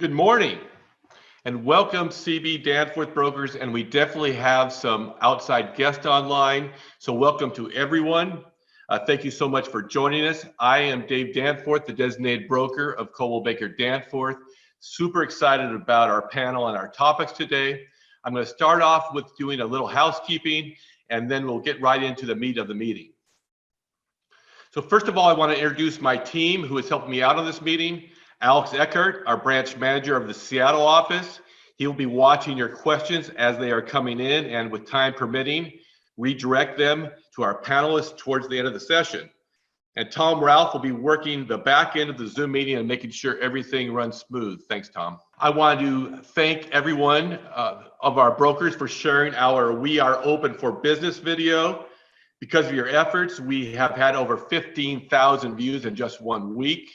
Good morning and welcome CB Danforth Brokers, and we definitely have some outside guests online, so welcome to everyone. Thank you so much for joining us. I am Dave Danforth, the designated broker of Coldwell Banker Danforth. Super excited about our panel and our topics today. I'm going to start off with doing a little housekeeping, and then we'll get right into the meat of the meeting. So first of all, I want to introduce my team who is helping me out on this meeting. Alex Eckert, our branch manager of the Seattle office. He will be watching your questions as they are coming in, and with time permitting, redirect them to our panelists towards the end of the session. And Tom Ralph will be working the back end of the Zoom meeting and making sure everything runs smooth. Thanks, Tom. I want to thank everyone of our brokers for sharing our We Are Open for Business video. Because of your efforts, we have had over 15,000 views in just 1 week.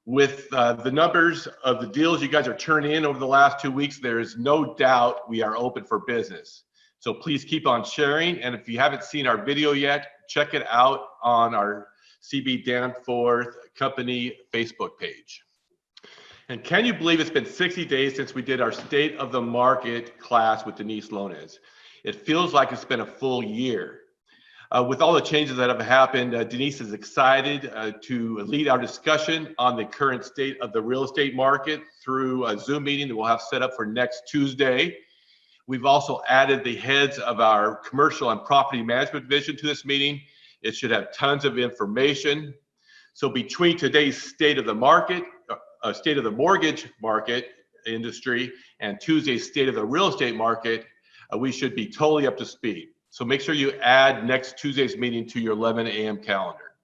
With the numbers of the deals you guys are turning in over the last 2 weeks, there is no doubt we are open for business. So please keep on sharing. And if you haven't seen our video yet, check it out on our CB Danforth Company Facebook page. And can you believe it's been 60 days since we did our State of the Market class with Denise Lones? It feels like it's been a full year. With all the changes that have happened, Denise is excited to lead our discussion on the current state of the real estate market through a Zoom meeting that we'll have set up for next Tuesday. We've also added the heads of our commercial and property management division to this meeting. It should have tons of information. So between today's state of the market, state of the mortgage market industry, and Tuesday's state of the real estate market, we should be totally up to speed. So make sure you add next Tuesday's meeting to your 11 a.m. calendar.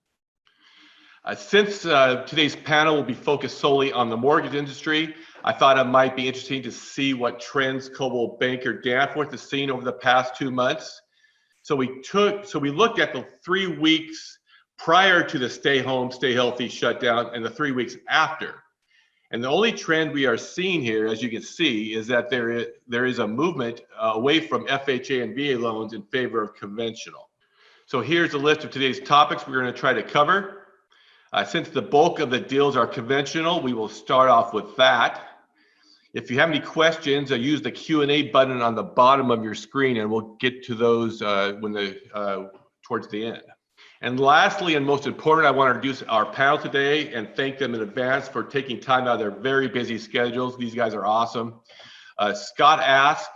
Since today's panel will be focused solely on the mortgage industry, I thought it might be interesting to see what trends Coldwell Banker Danforth has seen over the past 2 months. So we looked at the 3 weeks prior to the stay home, stay healthy shutdown and the 3 weeks after. And the only trend we are seeing here, as you can see, is that there is a movement away from FHA and VA loans in favor of conventional. So here's a list of today's topics we're going to try to cover. Since the bulk of the deals are conventional, we will start off with that. If you have any questions, use the Q&A button on the bottom of your screen, and we'll get to those towards the end. And lastly, and most important, I want to introduce our panel today and thank them in advance for taking time out of their very busy schedules. These guys are awesome. Scott Ask,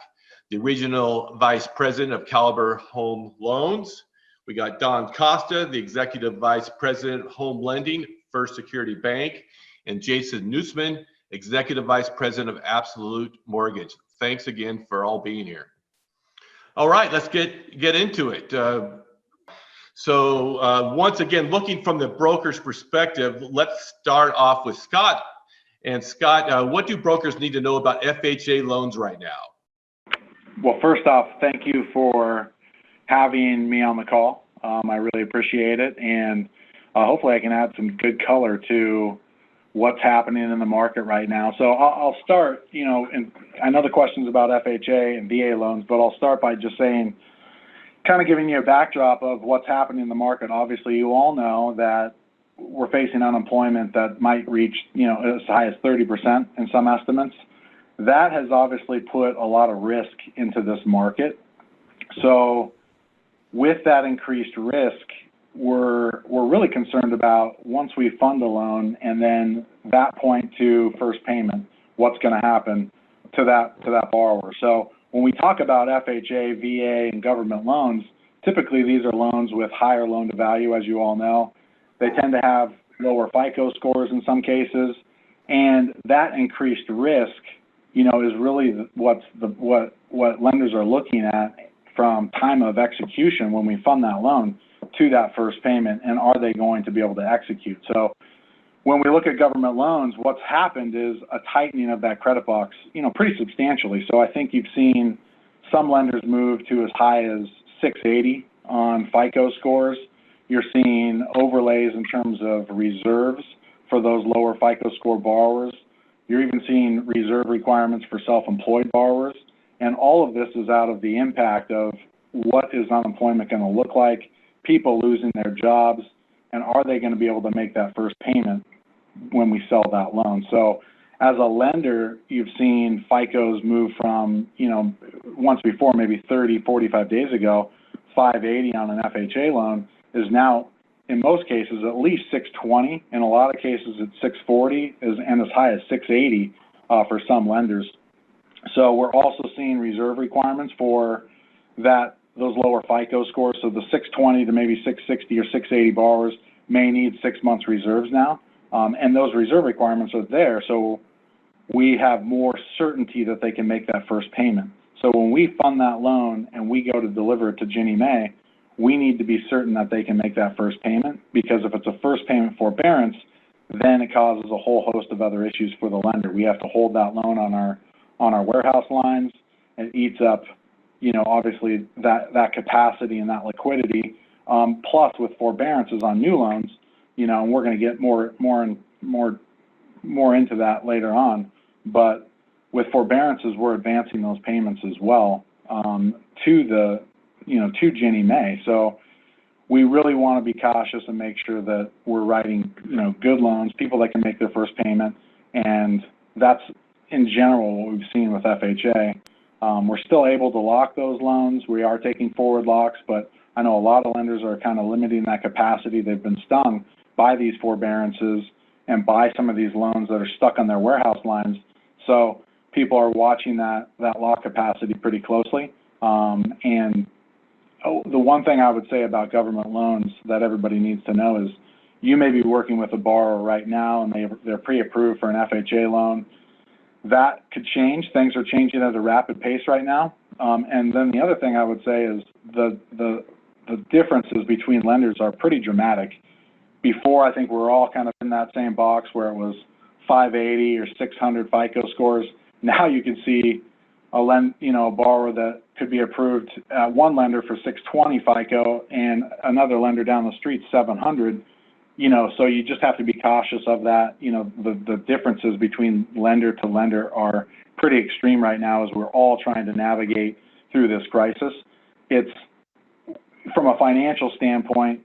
the Regional Vice President of Caliber Home Loans. We got Don Costa, the Executive Vice President of Home Lending, First Security Bank, and Jason Nussman, Executive Vice President of Absolute Mortgage. Thanks again for all being here. All right, let's get into it. So once again, looking from the broker's perspective, let's start off with Scott. And Scott, what do brokers need to know about FHA loans right now? Well, first off, thank you for having me on the call. I really appreciate it. And hopefully I can add some good color to what's happening in the market right now. So I'll start, and I know the question's about FHA and VA loans, but I'll start by just saying, kind of giving you a backdrop of what's happening in the market. Obviously, you all know that we're facing unemployment that might reach, as high as 30% in some estimates. That has obviously put a lot of risk into this market. So with that increased risk, we're really concerned about once we fund a loan and then that point to first payment, what's going to happen to that borrower. So when we talk about FHA, VA, and government loans, typically these are loans with higher loan to value, as you all know. They tend to have lower FICO scores in some cases, and that increased risk, is really what lenders are looking at from time of execution when we fund that loan to that first payment, and are they going to be able to execute? So when we look at government loans, what's happened is a tightening of that credit box, pretty substantially. So I think you've seen some lenders move to as high as 680 on FICO scores. You're seeing overlays in terms of reserves for those lower FICO score borrowers. You're even seeing reserve requirements for self-employed borrowers. And all of this is out of the impact of what is unemployment going to look like, people losing their jobs, and are they going to be able to make that first payment when we sell that loan? So as a lender, you've seen FICOs move from, once before, maybe 30, 45 days ago, 580 on an FHA loan is now, in most cases, at least 620. In a lot of cases, it's 640 and as high as 680 for some lenders. So we're also seeing reserve requirements for those lower FICO scores. So the 620 to maybe 660 or 680 borrowers may need 6 months reserves now. And those reserve requirements are there. So we have more certainty that they can make that first payment. So when we fund that loan and we go to deliver it to Ginnie Mae, we need to be certain that they can make that first payment, because if it's a first payment forbearance, then it causes a whole host of other issues for the lender. We have to hold that loan on our warehouse lines. It eats up, obviously that capacity and that liquidity. Plus with forbearances on new loans, and we're going to get more into that later on. But with forbearances, we're advancing those payments as well to Ginnie Mae. So we really want to be cautious and make sure that we're writing, good loans, people that can make their first payment, and that's in general what we've seen with FHA. We're still able to lock those loans. We are taking forward locks, but I know a lot of lenders are kind of limiting that capacity. They've been stung by these forbearances and by some of these loans that are stuck on their warehouse lines. So people are watching that lock capacity pretty closely. And the one thing I would say about government loans that everybody needs to know is you may be working with a borrower right now and they're pre-approved for an FHA loan. That could change. Things are changing at a rapid pace right now. And then the other thing I would say is the differences between lenders are pretty dramatic. Before, I think we're all kind of in that same box where it was 580 or 600 FICO scores. Now you can see a borrower that could be approved at one lender for 620 FICO and another lender down the street 700. So you just have to be cautious of that. The differences between lender to lender are pretty extreme right now as we're all trying to navigate through this crisis. It's from a financial standpoint,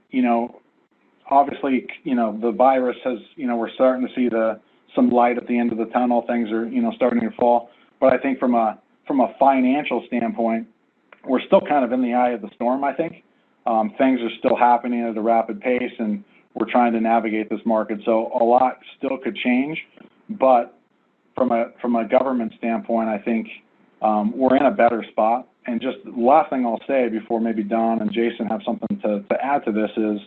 obviously, the virus has, we're starting to see some light at the end of the tunnel. Things are, starting to fall. But I think from a financial standpoint, we're still kind of in the eye of the storm, I think. Things are still happening at a rapid pace, and we're trying to navigate this market. So a lot still could change. But from a government standpoint, I think we're in a better spot. And just the last thing I'll say before maybe Don and Jason have something to add to this is,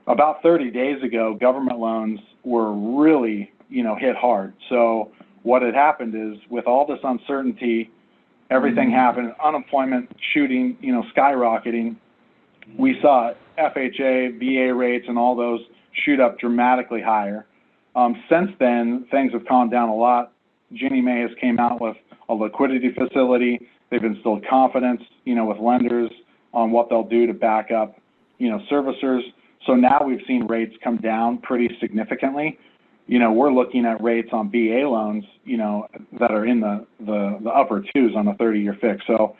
about 30 days ago, government loans were really, hit hard. So what had happened is, with all this uncertainty, everything happened, unemployment shooting, skyrocketing. We saw FHA, VA rates, and all those shoot up dramatically higher. Since then, things have calmed down a lot. Ginnie Mae has came out with a liquidity facility. They've instilled confidence, with lenders on what they'll do to back up, servicers. So now we've seen rates come down pretty significantly. We're looking at rates on VA loans, that are in the upper twos on a 30-year fix. So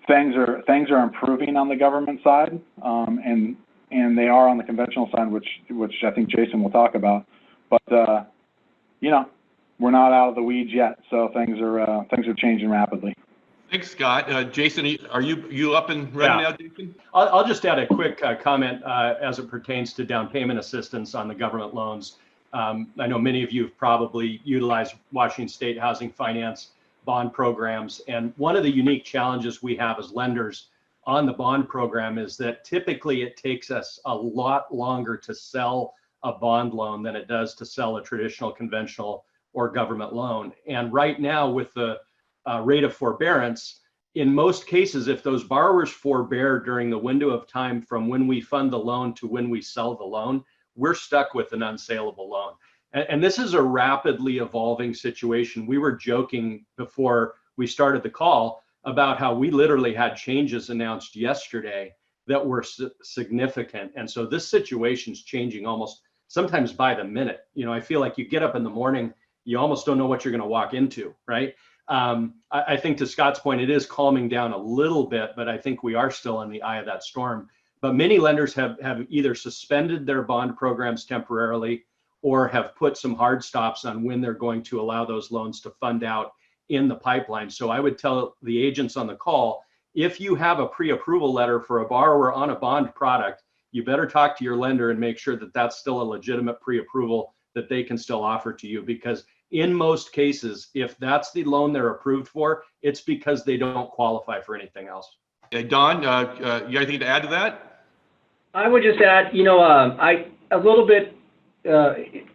things are improving on the government side, and they are on the conventional side, which I think Jason will talk about. But we're not out of the weeds yet, so things are changing rapidly. Thanks, Scott. Jason, are you up and ready now, Jason? I'll just add a quick comment as it pertains to down payment assistance on the government loans. I know many of you have probably utilized Washington State Housing Finance bond programs. And one of the unique challenges we have as lenders on the bond program is that typically it takes us a lot longer to sell a bond loan than it does to sell a traditional, conventional, or government loan. And right now, with the rate of forbearance, in most cases, if those borrowers forbear during the window of time from when we fund the loan to when we sell the loan, we're stuck with an unsaleable loan. And this is a rapidly evolving situation. We were joking before we started the call about how we literally had changes announced yesterday that were significant. And so this situation's changing almost sometimes by the minute. I feel like you get up in the morning, you almost don't know what you're going to walk into, right? I think to Scott's point, it is calming down a little bit, but I think we are still in the eye of that storm. But many lenders have either suspended their bond programs temporarily, or have put some hard stops on when they're going to allow those loans to fund out in the pipeline. So I would tell the agents on the call, if you have a pre-approval letter for a borrower on a bond product, you better talk to your lender and make sure that that's still a legitimate pre-approval that they can still offer to you. Because in most cases, if that's the loan they're approved for, it's because they don't qualify for anything else. Hey, Don, you got anything to add to that? I would just add,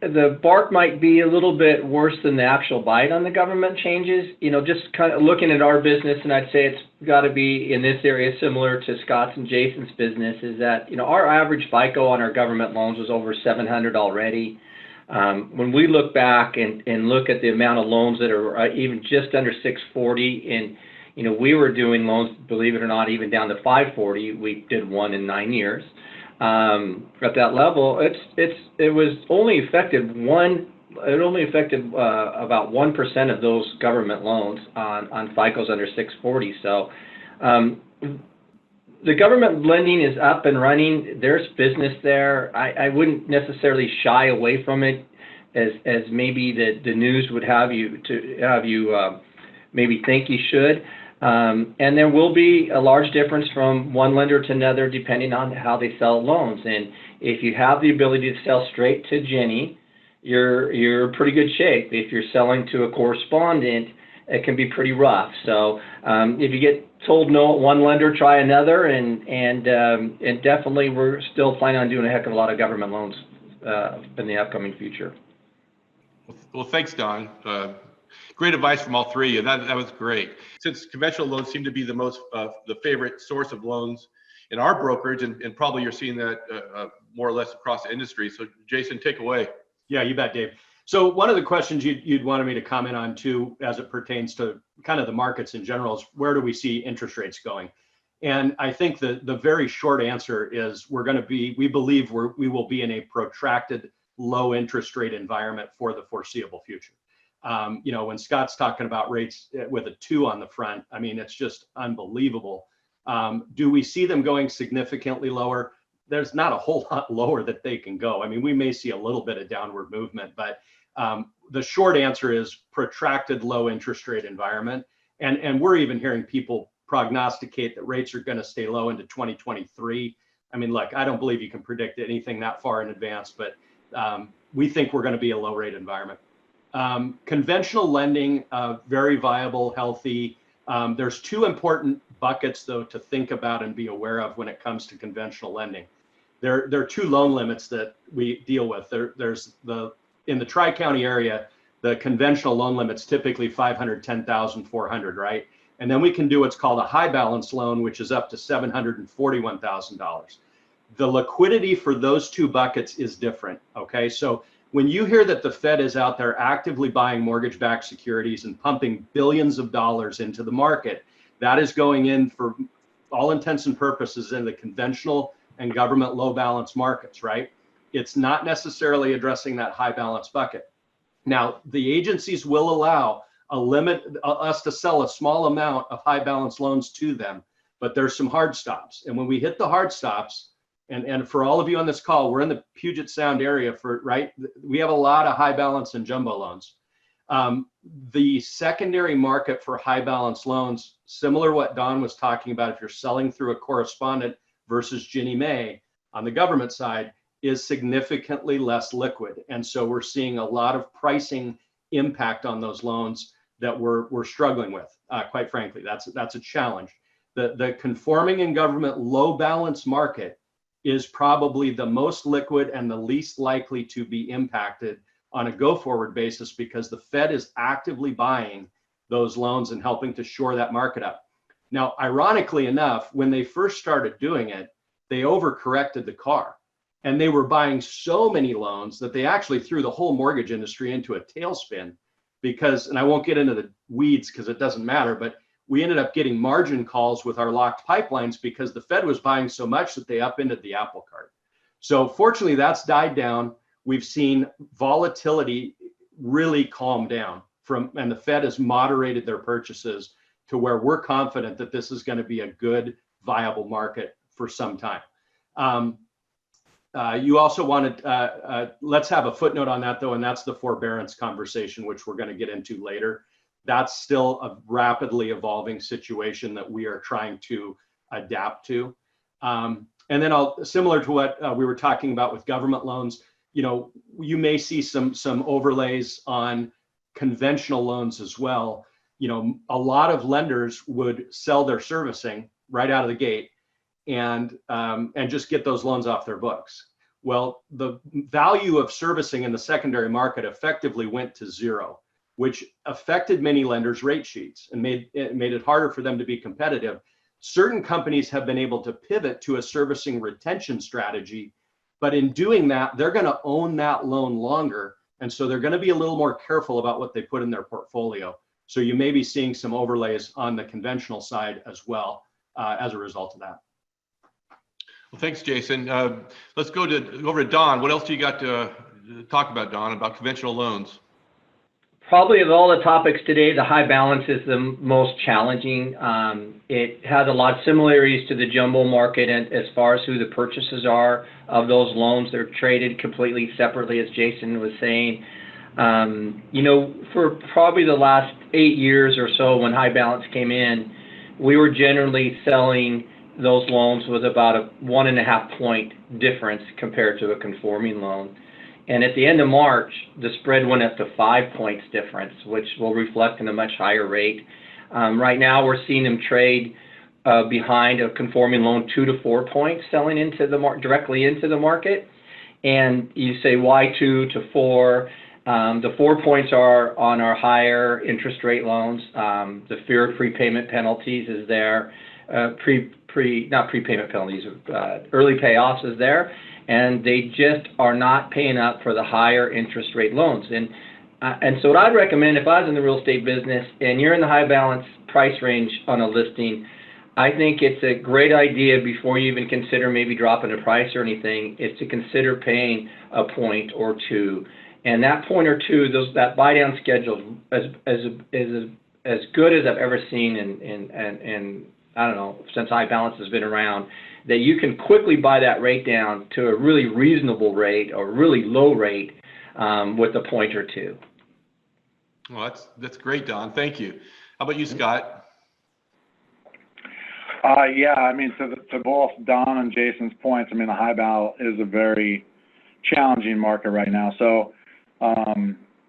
the bark might be a little bit worse than the actual bite on the government changes. Just kind of looking at our business, and I'd say it's got to be in this area similar to Scott's and Jason's business, is that, our average FICO on our government loans was over 700 already. When we look back and look at the amount of loans that are even just under 640, and we were doing loans, believe it or not, even down to 540. We did one in 9 years. At that level, it was only affected about 1% of those government loans on FICOs under 640. So the government lending is up and running. There's business there. I wouldn't necessarily shy away from it as maybe the news would have you maybe think you should. And there will be a large difference from one lender to another depending on how they sell loans. And if you have the ability to sell straight to Ginnie, you're in pretty good shape. If you're selling to a correspondent, it can be pretty rough. So if you get told no at one lender, try another, and definitely we're still planning on doing a heck of a lot of government loans in the upcoming future. Well, thanks, Don. Great advice from all three, and that was great. Since conventional loans seem to be the favorite source of loans in our brokerage, and probably you're seeing that more or less across the industry. So, Jason, take away. Yeah, you bet, Dave. So one of the questions you'd wanted me to comment on too, as it pertains to kind of the markets in general, is where do we see interest rates going? And I think the very short answer is we believe we will be in a protracted low interest rate environment for the foreseeable future. When Scott's talking about rates with a 2 on the front, I mean, it's just unbelievable. Do we see them going significantly lower? There's not a whole lot lower that they can go. I mean, we may see a little bit of downward movement, but the short answer is protracted low interest rate environment. And we're even hearing people prognosticate that rates are going to stay low into 2023. I mean, look, I don't believe you can predict anything that far in advance, but we think we're going to be a low rate environment. Conventional lending, very viable, healthy. There's 2 important buckets, though, to think about and be aware of when it comes to conventional lending. There are 2 loan limits that we deal with. There's in the Tri-County area, the conventional loan limit's typically $510,400, right? And then we can do what's called a high balance loan, which is up to $741,000. The liquidity for those 2 buckets is different, okay? So when you hear that the Fed is out there actively buying mortgage-backed securities and pumping billions of dollars into the market, that is going in for all intents and purposes in the conventional and government low balance markets, right? It's not necessarily addressing that high balance bucket. Now, the agencies will allow us to sell a small amount of high balance loans to them, but there's some hard stops. And when we hit the hard stops, and for all of you on this call, we're in the Puget Sound area, right? We have a lot of high balance and jumbo loans. The secondary market for high balance loans, similar to what Don was talking about, if you're selling through a correspondent versus Ginnie Mae on the government side, is significantly less liquid. And so we're seeing a lot of pricing impact on those loans that we're struggling with. Quite frankly, that's a challenge. The conforming and government low balance market is probably the most liquid and the least likely to be impacted on a go-forward basis because the Fed is actively buying those loans and helping to shore that market up. Now, ironically enough, when they first started doing it, they overcorrected the car. And they were buying so many loans that they actually threw the whole mortgage industry into a tailspin because, and I won't get into the weeds because it doesn't matter, but we ended up getting margin calls with our locked pipelines because the Fed was buying so much that they upended the apple cart. So fortunately, that's died down. We've seen volatility really calm down and the Fed has moderated their purchases to where we're confident that this is going to be a good, viable market for some time. You also wanted, let's have a footnote on that though, and that's the forbearance conversation, which we're going to get into later. That's still a rapidly evolving situation that we are trying to adapt to. And then similar to what we were talking about with government loans, you may see some overlays on conventional loans as well. A lot of lenders would sell their servicing right out of the gate and just get those loans off their books. Well, the value of servicing in the secondary market effectively went to zero, which affected many lenders' rate sheets and made it harder for them to be competitive. Certain companies have been able to pivot to a servicing retention strategy, but in doing that, they're going to own that loan longer. And so they're going to be a little more careful about what they put in their portfolio. So you may be seeing some overlays on the conventional side as well as a result of that. Well, thanks, Jason. Let's go over to Don. What else do you got to talk about, Don, about conventional loans? Probably of all the topics today, the high balance is the most challenging. It has a lot of similarities to the jumbo market, and as far as who the purchasers are of those loans, they're traded completely separately, as Jason was saying. For probably the last 8 years or so, when high balance came in, we were generally selling those loans with about a 1.5 point difference compared to a conforming loan. And at the end of March, the spread went up to 5 points difference, which will reflect in a much higher rate. Right now, we're seeing them trade behind a conforming loan 2 to 4 points, selling into the directly into the market. And you say, why 2 to 4? The 4 points are on our higher interest rate loans. The fear of prepayment penalties is there. Not prepayment penalties, early payoffs is there. And they just are not paying up for the higher interest rate loans. And so what I'd recommend, if I was in the real estate business and you're in the high balance price range on a listing, I think it's a great idea before you even consider maybe dropping the price or anything, is to consider paying a point or two. And that point or two, that buy down schedule is as good as I've ever seen in I don't know, since high balance has been around, that you can quickly buy that rate down to a really reasonable rate or really low rate with a point or two. Well, that's great, Don. Thank you. How about you, Scott? Yeah, I mean, to both Don and Jason's points, I mean, the high bal is a very challenging market right now. So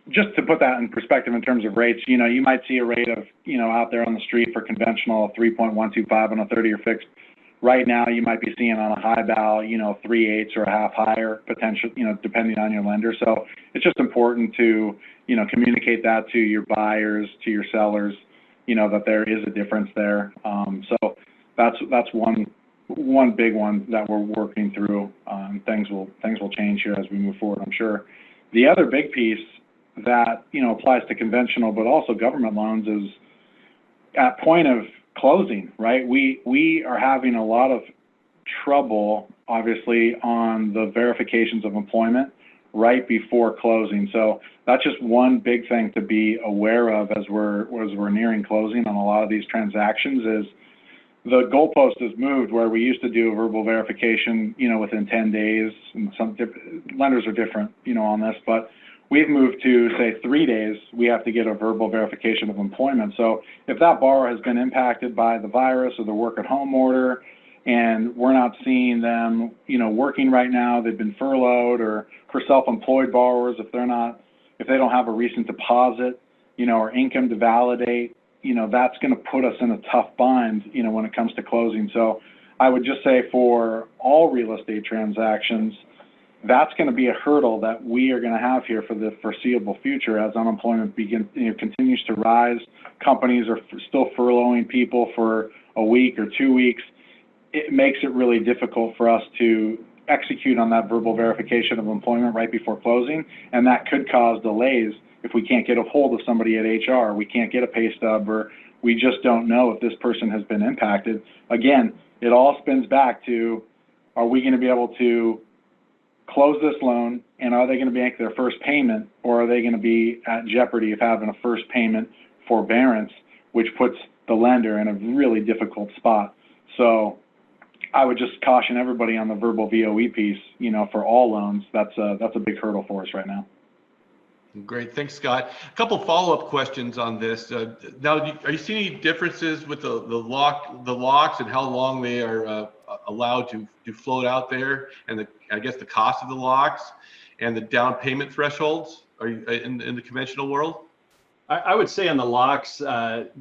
just to put that in perspective in terms of rates, you might see a rate of, out there on the street for conventional 3.125 on a 30-year fixed. Right now, you might be seeing on a high bal, 3/8 or a half higher potential, depending on your lender. So it's just important to, communicate that to your buyers, to your sellers, that there is a difference there. So that's one big one that we're working through. Things will change here as we move forward, I'm sure. The other big piece that, applies to conventional but also government loans is at point of closing, right? We are having a lot of trouble, obviously, on the verifications of employment right before closing. So that's just one big thing to be aware of as we're nearing closing on a lot of these transactions. Is the goalpost has moved where we used to do a verbal verification, within 10 days, and some lenders are different, on this, but we've moved to, say, 3 days, we have to get a verbal verification of employment. So if that borrower has been impacted by the virus or the work-at-home order, and we're not seeing them, working right now, they've been furloughed, or for self-employed borrowers, if they don't have a recent deposit, or income to validate, that's going to put us in a tough bind, when it comes to closing. So I would just say for all real estate transactions, that's going to be a hurdle that we are going to have here for the foreseeable future as unemployment continues to rise. Companies are still furloughing people for a week or 2 weeks. It makes it really difficult for us to execute on that verbal verification of employment right before closing, and that could cause delays if we can't get a hold of somebody at HR, we can't get a pay stub, or we just don't know if this person has been impacted. Again, it all spins back to, are we going to be able to close this loan, and are they going to make their first payment, or are they going to be at jeopardy of having a first payment forbearance, which puts the lender in a really difficult spot. So I would just caution everybody on the verbal VOE piece, for all loans. That's a big hurdle for us right now. Great, thanks, Scott. A couple follow-up questions on this. Now, are you seeing any differences with the locks and how long they are allowed to float out there, and I guess the cost of the locks and the down payment thresholds? Are you in the conventional world? I would say on the locks,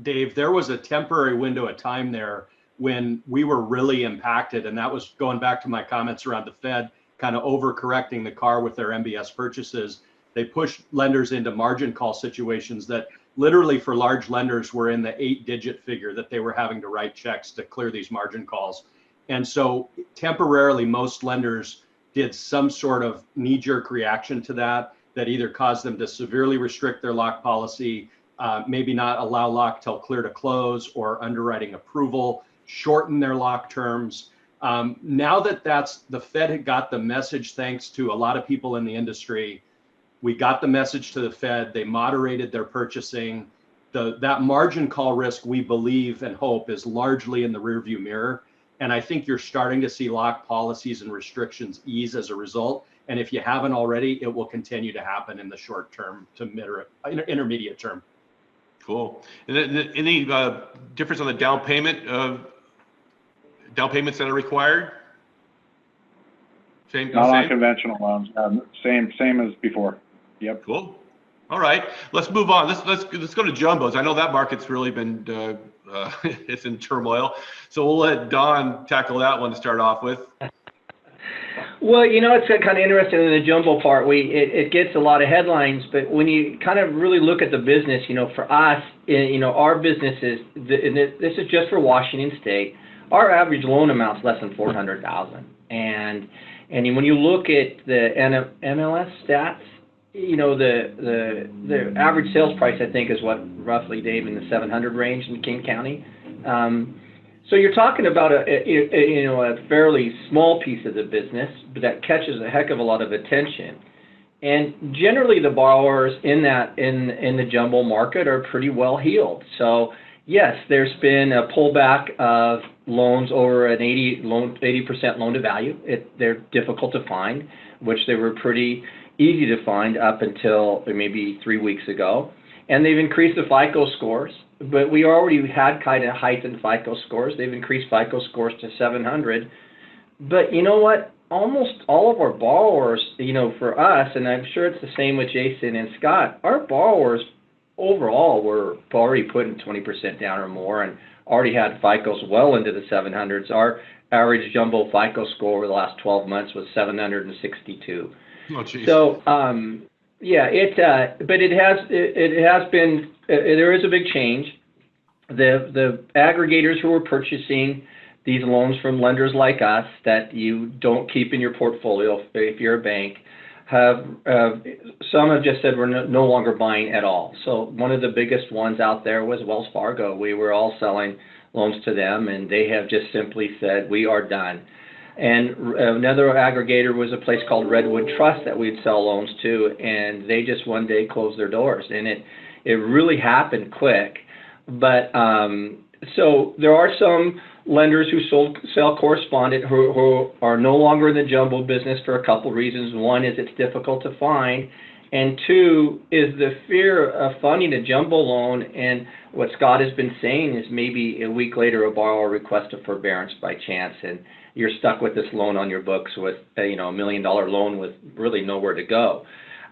Dave, there was a temporary window of time there when we were really impacted, and that was going back to my comments around the Fed kind of overcorrecting the car with their MBS purchases. They pushed lenders into margin call situations that literally for large lenders were in the 8-digit figure that they were having to write checks to clear these margin calls. And so temporarily, most lenders did some sort of knee-jerk reaction to that either caused them to severely restrict their lock policy, maybe not allow lock till clear to close or underwriting approval, shorten their lock terms. Now that the Fed had got the message, thanks to a lot of people in the industry, we got the message to the Fed, they moderated their purchasing. That margin call risk, we believe and hope, is largely in the rearview mirror. And I think you're starting to see lock policies and restrictions ease as a result. And if you haven't already, it will continue to happen in the short term to intermediate term. Cool. And then any difference on the down payments that are required? Same. Not on conventional loans. Same as before. Yep. Cool. All right. Let's move on. Let's go to jumbos. I know that market's really been it's in turmoil. So we'll let Don tackle that one to start off with. Well, it's kind of interesting in the jumbo part. It gets a lot of headlines, but when you kind of really look at the business, for us, our businesses, this is just for Washington State. Our average loan amount's less than $400,000, and when you look at the MLS stats, the average sales price, I think, is what, roughly, Dave, in the 700 range in King County. So you're talking about a fairly small piece of the business, but that catches a heck of a lot of attention. And generally, the borrowers in the jumbo market are pretty well heeled. So yes, there's been a pullback of loans over an 80% loan to value. They're difficult to find, which they were pretty easy to find up until maybe 3 weeks ago. And they've increased the FICO scores, but we already had kind of heightened FICO scores. They've increased FICO scores to 700. But you know what? Almost all of our borrowers, for us, and I'm sure it's the same with Jason and Scott, our borrowers overall were already putting 20% down or more and already had FICOs well into the 700s. Our average jumbo FICO score over the last 12 months was 762. Oh, geez. So, yeah, but it has been, there is a big change. The aggregators who are purchasing these loans from lenders like us that you don't keep in your portfolio if you're a bank, some have just said we're no longer buying at all. So one of the biggest ones out there was Wells Fargo. We were all selling loans to them, and they have just simply said, we are done. And another aggregator was a place called Redwood Trust that we'd sell loans to, and they just one day closed their doors. And it really happened quick. But so there are some lenders who sell correspondent who are no longer in the jumbo business for a couple reasons. One is it's difficult to find, and two is the fear of funding a jumbo loan. And what Scott has been saying is maybe a week later a borrower requests a forbearance by chance, and you're stuck with this loan on your books with a $1 million loan with really nowhere to go.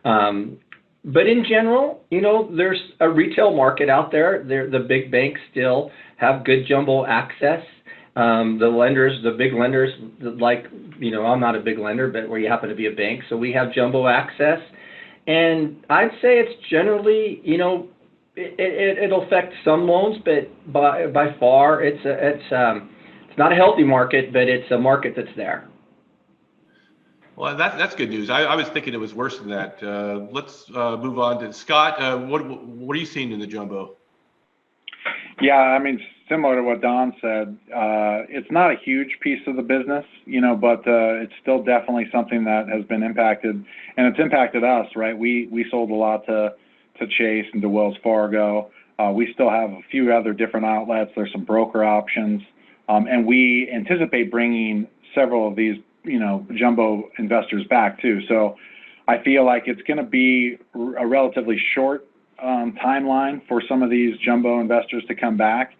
But in general, there's a retail market out there. The big banks still have good jumbo access. The big lenders, I'm not a big lender, but where you happen to be a bank, so we have jumbo access. And I'd say it's generally, it'll affect some loans, but by far it's not a healthy market, but it's a market that's there. Well, that's good news. I was thinking it was worse than that. Let's move on to Scott. What are you seeing in the jumbo? Yeah, I mean, similar to what Don said, it's not a huge piece of the business, but it's still definitely something that has been impacted, and it's impacted us, right? We sold a lot to Chase and to Wells Fargo. We still have a few other different outlets. There's some broker options. And we anticipate bringing several of these, jumbo investors back too. So I feel like it's going to be a relatively short timeline for some of these jumbo investors to come back.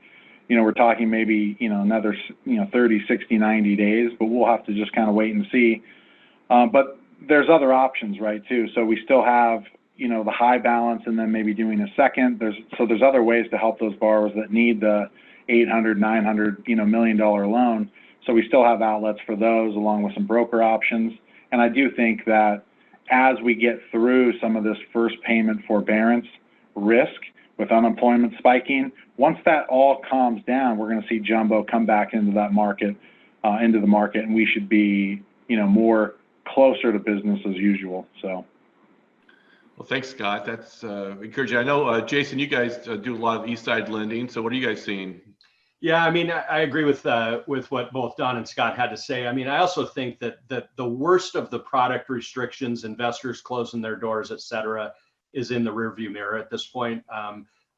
We're talking maybe, another, 30, 60, 90 days, but we'll have to just kind of wait and see. But there's other options, right, too. So we still have, the high balance and then maybe doing a second. There's other ways to help those borrowers that need the $800, $900, $1 million loan. So we still have outlets for those along with some broker options. And I do think that as we get through some of this first payment forbearance risk with unemployment spiking, once that all calms down, we're going to see jumbo come back into that market, into the market, and we should be, more closer to business as usual. So. Well, thanks, Scott. That's encouraging. I know, Jason, you guys do a lot of East Side lending. So what are you guys seeing? Yeah, I mean, I agree with what both Don and Scott had to say. I mean, I also think that the worst of the product restrictions, investors closing their doors, et cetera, is in the rearview mirror at this point.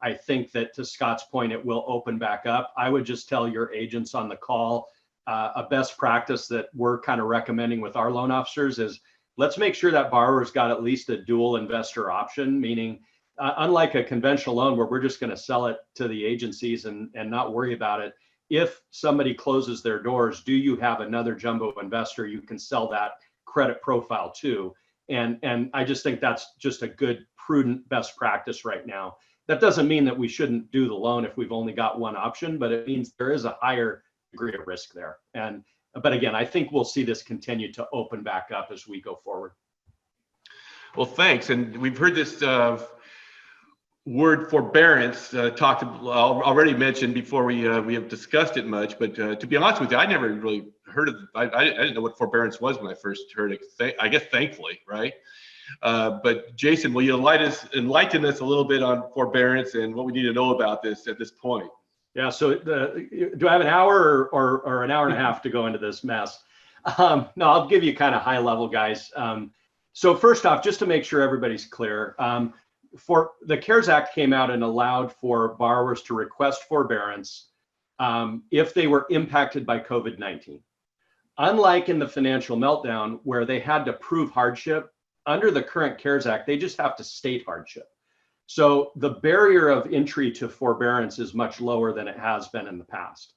I think that, to Scott's point, it will open back up. I would just tell your agents on the call, a best practice that we're kind of recommending with our loan officers is, let's make sure that borrower's got at least a dual investor option, meaning unlike a conventional loan where we're just going to sell it to the agencies and not worry about it. If somebody closes their doors, do you have another jumbo investor you can sell that credit profile to? And I just think that's just a good, prudent best practice right now. That doesn't mean that we shouldn't do the loan if we've only got one option, but it means there is a higher degree of risk there. But again, I think we'll see this continue to open back up as we go forward. Well, thanks. And we've heard this word forbearance already mentioned before we have discussed it much. But to be honest with you, I never really heard of it. I didn't know what forbearance was when I first heard it. I guess thankfully, right? But Jason, will you enlighten us a little bit on forbearance and what we need to know about this at this point? Yeah, so do I have an hour or an hour and a half to go into this mess? No, I'll give you kind of high level, guys. So first off, just to make sure everybody's clear, for the CARES Act came out and allowed for borrowers to request forbearance if they were impacted by COVID-19. Unlike in the financial meltdown where they had to prove hardship, under the current CARES Act, they just have to state hardship. So the barrier of entry to forbearance is much lower than it has been in the past.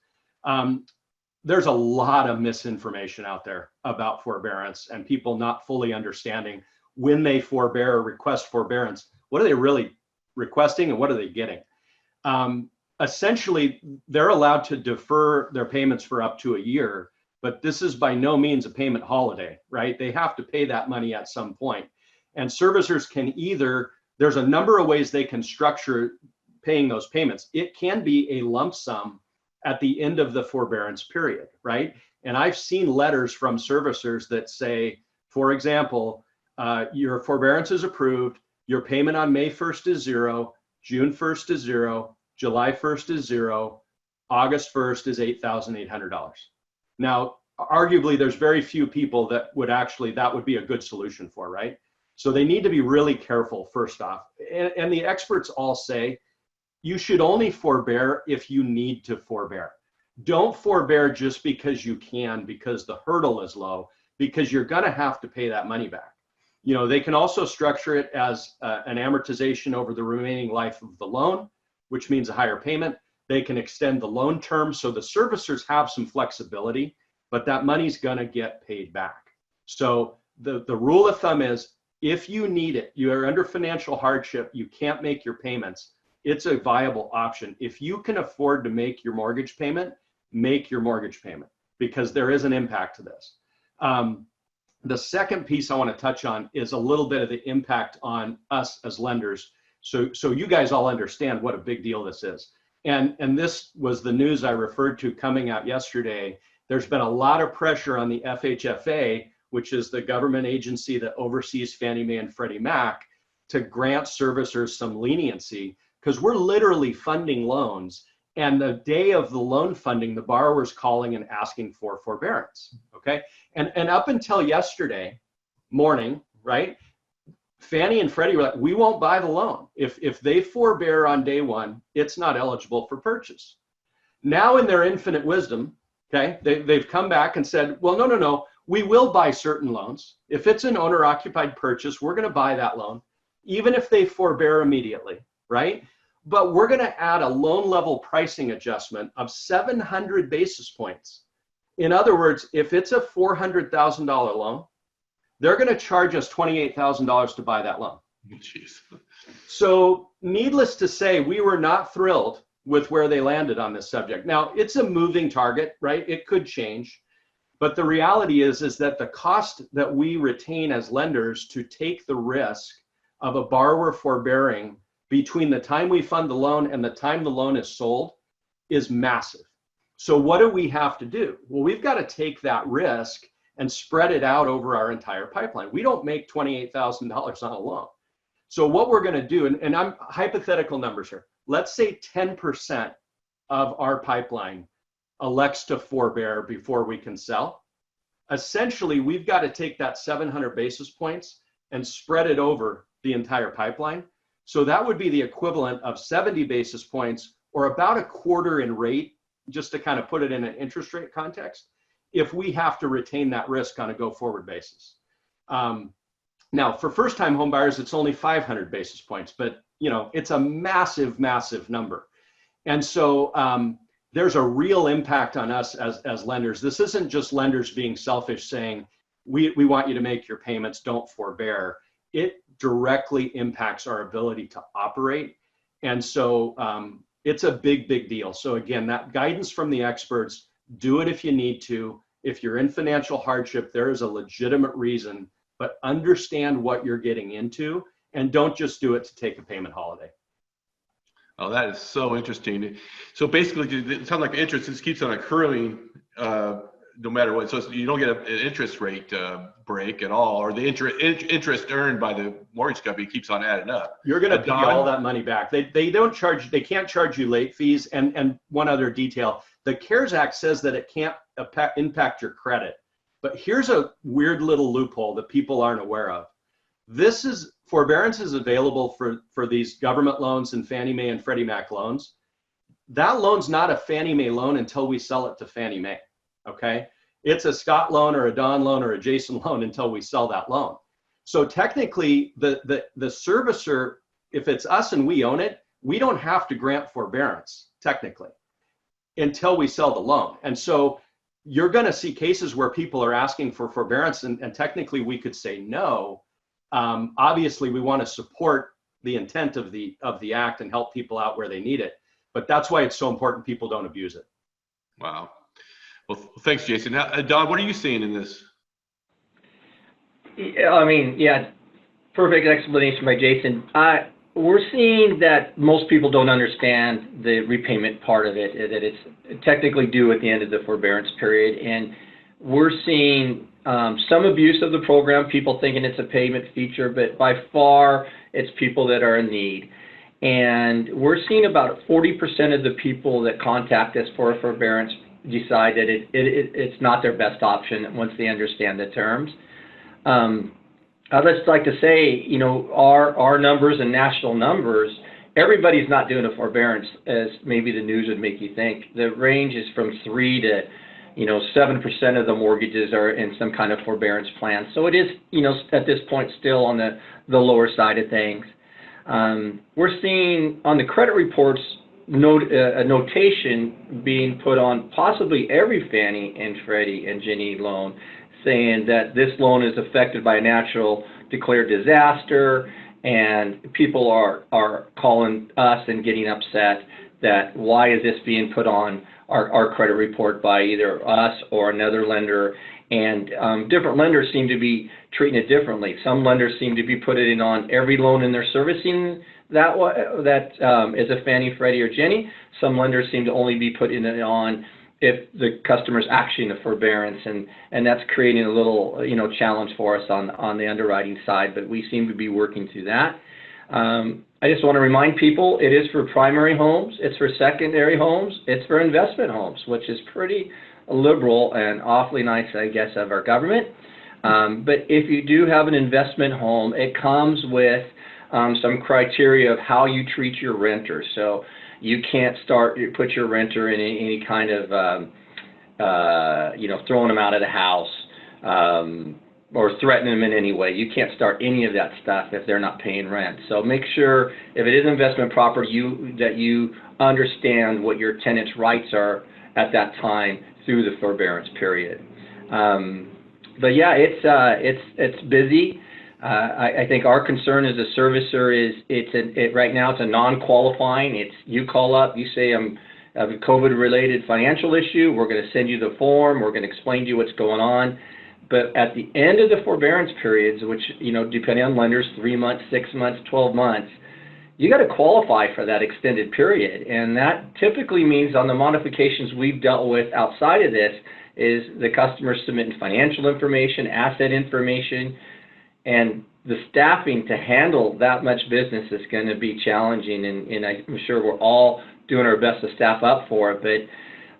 There's a lot of misinformation out there about forbearance and people not fully understanding when they forbear or request forbearance, what are they really requesting and what are they getting? Essentially, they're allowed to defer their payments for up to a year, but this is by no means a payment holiday, right? They have to pay that money at some point. And servicers can there's a number of ways they can structure paying those payments. It can be a lump sum at the end of the forbearance period, right? And I've seen letters from servicers that say, for example, your forbearance is approved, your payment on May 1st is 0, June 1st is 0, July 1st is 0, August 1st is $8,800. Now, arguably, there's very few people that would be a good solution for, right? So they need to be really careful, first off. And the experts all say, you should only forbear if you need to forbear. Don't forbear just because you can, because the hurdle is low, because you're gonna have to pay that money back. They can also structure it as an amortization over the remaining life of the loan, which means a higher payment. They can extend the loan term, so the servicers have some flexibility, but that money's gonna get paid back. So the rule of thumb is, if you need it, you are under financial hardship, you can't make your payments, it's a viable option. If you can afford to make your mortgage payment, make your mortgage payment, because there is an impact to this. The second piece I want to touch on is a little bit of the impact on us as lenders. So you guys all understand what a big deal this is. And this was the news I referred to coming out yesterday. There's been a lot of pressure on the FHFA, which is the government agency that oversees Fannie Mae and Freddie Mac, to grant servicers some leniency, because we're literally funding loans. And the day of the loan funding, the borrower's calling and asking for forbearance, okay? And up until yesterday morning, right, Fannie and Freddie were like, we won't buy the loan. If they forbear on day one, it's not eligible for purchase. Now in their infinite wisdom, Okay, they've come back and said, well, no, we will buy certain loans. If it's an owner-occupied purchase, we're going to buy that loan, even if they forbear immediately, right? But we're going to add a loan level pricing adjustment of 700 basis points. In other words, if it's a $400,000 loan, they're going to charge us $28,000 to buy that loan. Jeez. So needless to say, we were not thrilled with where they landed on this subject. Now, it's a moving target, right? It could change. But the reality is that the cost that we retain as lenders to take the risk of a borrower forbearing between the time we fund the loan and the time the loan is sold is massive. So what do we have to do? Well, we've got to take that risk and spread it out over our entire pipeline. We don't make $28,000 on a loan. So what we're going to do, and I'm hypothetical numbers here, let's say 10% of our pipeline elects to forbear before we can sell. Essentially, we've got to take that 700 basis points and spread it over the entire pipeline. So that would be the equivalent of 70 basis points or about a quarter in rate, just to kind of put it in an interest rate context, if we have to retain that risk on a go-forward basis. Now, for first-time home buyers, it's only 500 basis points, but it's a massive, massive number. And so there's a real impact on us as lenders. This isn't just lenders being selfish saying, we want you to make your payments, don't forbear. It directly impacts our ability to operate. And so it's a big, big deal. So again, that guidance from the experts, do it if you need to. If you're in financial hardship, there is a legitimate reason, but understand what you're getting into and don't just do it to take a payment holiday. Oh, that is so interesting. So basically, it sounds like interest just keeps on accruing no matter what. So you don't get an interest rate break at all, or the interest earned by the mortgage company keeps on adding up. You're going to pay all that money back. They can't charge you late fees. And one other detail, the CARES Act says that it can't impact your credit. But here's a weird little loophole that people aren't aware of. Forbearance is available for these government loans and Fannie Mae and Freddie Mac loans. That loan's not a Fannie Mae loan until we sell it to Fannie Mae, okay? It's a Scott loan or a Don loan or a Jason loan until we sell that loan. So technically, the servicer, if it's us and we own it, we don't have to grant forbearance, technically, until we sell the loan. And so you're going to see cases where people are asking for forbearance, and technically we could say no. Obviously, we want to support the intent of the act and help people out where they need it. But that's why it's so important people don't abuse it. Wow. Well, thanks, Jason. Now, Don, what are you seeing in this? I mean, yeah, perfect explanation by Jason. We're seeing that most people don't understand the repayment part of it, that it's technically due at the end of the forbearance period. And we're seeing some abuse of the program, people thinking it's a payment feature, but by far it's people that are in need. And we're seeing about 40% of the people that contact us for a forbearance decide that it's not their best option once they understand the terms. I'd just like to say, our numbers and national numbers, everybody's not doing a forbearance as maybe the news would make you think. The range is from 3 to 7% of the mortgages are in some kind of forbearance plan. So it is, at this point still on the lower side of things. We're seeing on the credit reports a notation being put on possibly every Fannie and Freddie and Ginnie loan saying that this loan is affected by a natural declared disaster, and people are calling us and getting upset that why is this being put on our credit report by either us or another lender. And different lenders seem to be treating it differently. Some lenders seem to be putting it on every loan in their servicing that is a Fannie, Freddie, or Ginnie. Some lenders seem to only be putting it on if the customer's actually in a forbearance, and that's creating a little challenge for us on the underwriting side. But we seem to be working through that. I just want to remind people it is for primary homes, it's for secondary homes, it's for investment homes, which is pretty liberal and awfully nice, I guess, of our government. But if you do have an investment home, it comes with some criteria of how you treat your renter. So you can't put your renter in any kind of throwing them out of the house, or threatening them in any way. You can't start any of that stuff if they're not paying rent. So make sure, if it is investment property, that you understand what your tenant's rights are at that time through the forbearance period. But yeah, it's busy. I think our concern as a servicer is right now it's a non-qualifying. You call up, you say I have a COVID-related financial issue. We're going to send you the form. We're going to explain to you what's going on. But at the end of the forbearance periods, which, depending on lenders, 3 months, 6 months, 12 months, you got to qualify for that extended period. And that typically means on the modifications we've dealt with outside of this is the customer submitting financial information, asset information, and the staffing to handle that much business is going to be challenging. And I'm sure we're all doing our best to staff up for it. But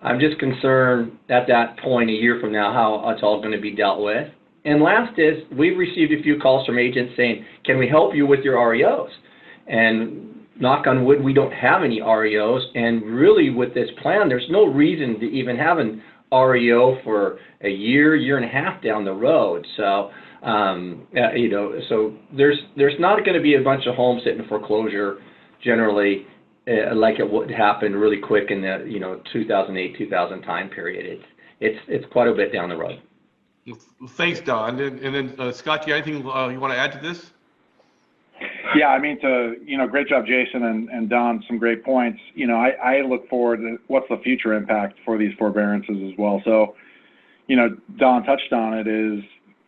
I'm just concerned at that point a year from now how it's all going to be dealt with. And last is, we've received a few calls from agents saying, can we help you with your REOs? And knock on wood, we don't have any REOs. And really with this plan, there's no reason to even have an REO for a year and a half down the road. So, so there's not going to be a bunch of homes sitting in foreclosure generally, like it would happen really quick in the 2008, 2000 time period. It's quite a bit down the road. Thanks, Don. And then Scott, do you have anything you want to add to this? Yeah, I mean, great job, Jason and Don. Some great points. I look forward to what's the future impact for these forbearances as well. So, Don touched on it. Is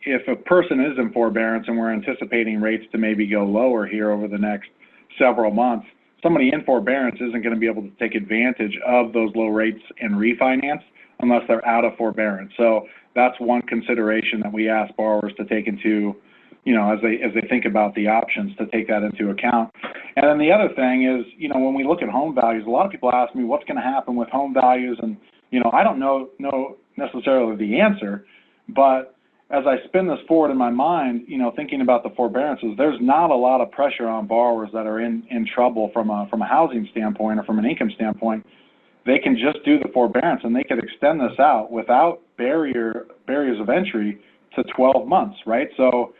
if a person is in forbearance and we're anticipating rates to maybe go lower here over the next several months, somebody in forbearance isn't going to be able to take advantage of those low rates and refinance unless they're out of forbearance. So that's one consideration that we ask borrowers to take into, as they think about the options, to take that into account. And then the other thing is, when we look at home values, a lot of people ask me what's going to happen with home values, and I don't know necessarily the answer, but as I spin this forward in my mind, thinking about the forbearances, there's not a lot of pressure on borrowers that are in trouble from a housing standpoint or from an income standpoint. They can just do the forbearance and they could extend this out without barriers of entry to 12 months, right? So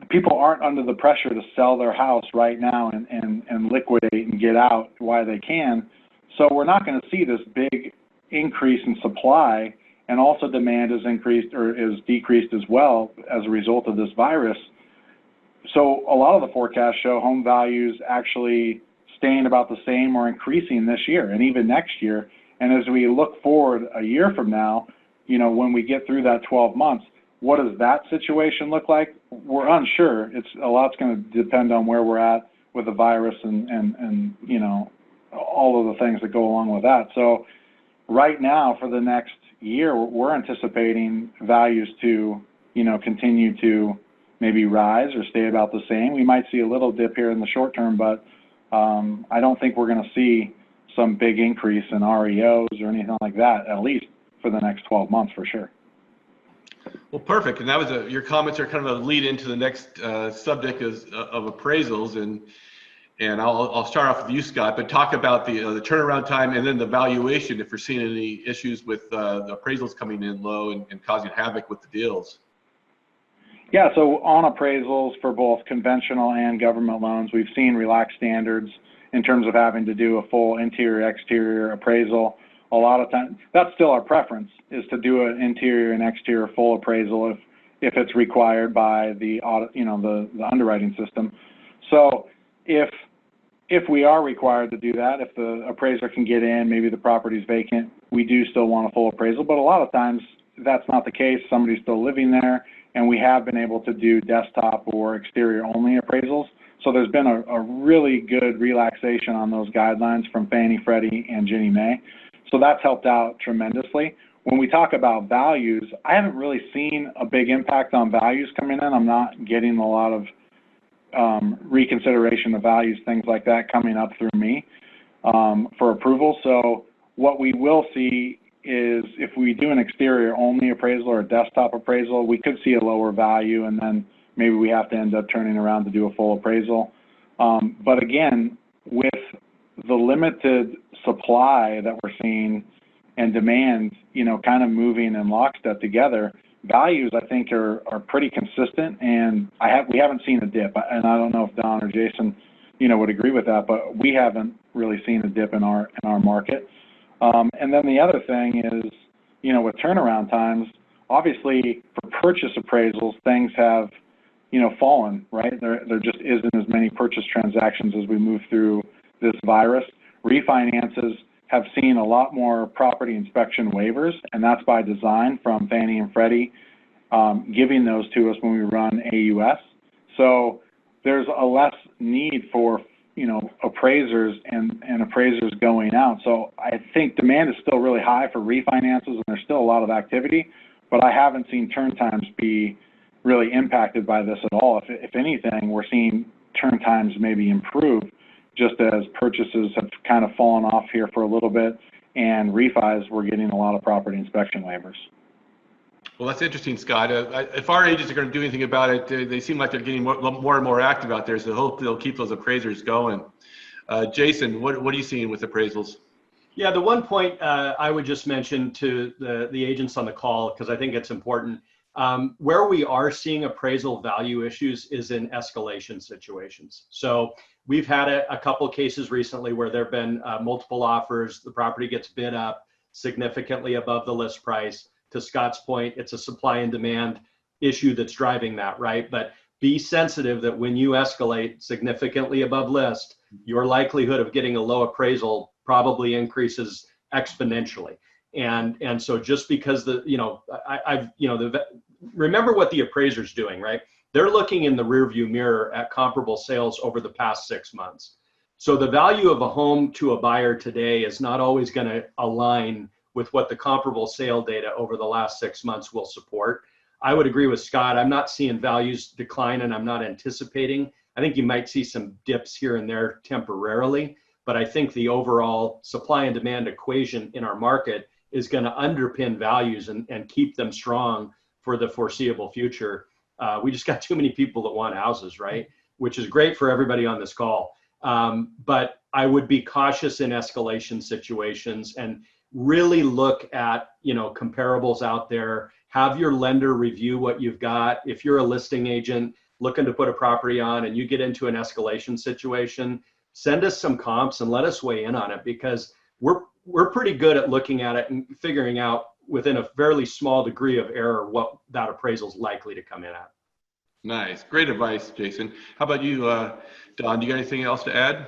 people aren't under the pressure to sell their house right now and liquidate and get out while they can. So we're not going to see this big increase in supply. And also demand is increased or is decreased as well as a result of this virus. So a lot of the forecasts show home values actually staying about the same or increasing this year and even next year. And as we look forward a year from now, when we get through that 12 months, what does that situation look like? We're unsure. A lot's going to depend on where we're at with the virus and all of the things that go along with that. So right now for the next year, we're anticipating values to, continue to maybe rise or stay about the same. We might see a little dip here in the short term, but I don't think we're going to see some big increase in REOs or anything like that, at least for the next 12 months for sure. Well, perfect. And that was your comments are kind of a lead into the next subject of appraisals. And I'll start off with you, Scott, but talk about the turnaround time and then the valuation if you're seeing any issues with the appraisals coming in low and causing havoc with the deals. Yeah, so on appraisals for both conventional and government loans, we've seen relaxed standards in terms of having to do a full interior-exterior appraisal. A lot of times, that's still our preference, is to do an interior and exterior full appraisal if it's required by the underwriting system. So if we are required to do that, if the appraiser can get in, maybe the property's vacant, we do still want a full appraisal. But a lot of times that's not the case. Somebody's still living there, and we have been able to do desktop or exterior only appraisals. So there's been a really good relaxation on those guidelines from Fannie, Freddie, and Ginnie Mae. So that's helped out tremendously. When we talk about values, I haven't really seen a big impact on values coming in. I'm not getting a lot of reconsideration of values, things like that coming up through me for approval. So what we will see is if we do an exterior only appraisal or a desktop appraisal, we could see a lower value, and then maybe we have to end up turning around to do a full appraisal. But again, with the limited supply that we're seeing and demand, kind of moving in lockstep together, values I think are pretty consistent, and we haven't seen a dip. And I don't know if Don or Jason, would agree with that, but we haven't really seen a dip in our market. And then the other thing is, with turnaround times, obviously for purchase appraisals, things have, fallen, right? There just isn't as many purchase transactions as we move through this virus. Refinances have seen a lot more property inspection waivers, and that's by design from Fannie and Freddie, giving those to us when we run AUS. So there's a less need for, appraisers and appraisers going out. So I think demand is still really high for refinances, and there's still a lot of activity, but I haven't seen turn times be really impacted by this at all. If anything, we're seeing turn times maybe improve, just as purchases have kind of fallen off here for a little bit, and refis, we're getting a lot of property inspection waivers. Well, that's interesting, Scott. If our agents are going to do anything about it, they seem like they're getting more and more active out there, so hopefully they'll keep those appraisers going. Jason, what are you seeing with appraisals? Yeah, the one point I would just mention to the agents on the call, because I think it's important, where we are seeing appraisal value issues is in escalation situations. So we've had a couple cases recently where there have been multiple offers, the property gets bid up significantly above the list price. To Scott's point, it's a supply and demand issue that's driving that, right? But be sensitive that when you escalate significantly above list, your likelihood of getting a low appraisal probably increases exponentially. And so just because remember what the appraiser's doing, right? They're looking in the rearview mirror at comparable sales over the past 6 months. So the value of a home to a buyer today is not always going to align with what the comparable sale data over the last 6 months will support. I would agree with Scott. I'm not seeing values decline, and I'm not anticipating. I think you might see some dips here and there temporarily, but I think the overall supply and demand equation in our market is going to underpin values and keep them strong for the foreseeable future. We just got too many people that want houses, right? Which is great for everybody on this call. But I would be cautious in escalation situations and really look at, comparables out there. Have your lender review what you've got. If you're a listing agent looking to put a property on and you get into an escalation situation, send us some comps and let us weigh in on it, because we're pretty good at looking at it and figuring out within a fairly small degree of error what that appraisal is likely to come in at. Nice. Great advice, Jason. How about you, Don? Do you got anything else to add?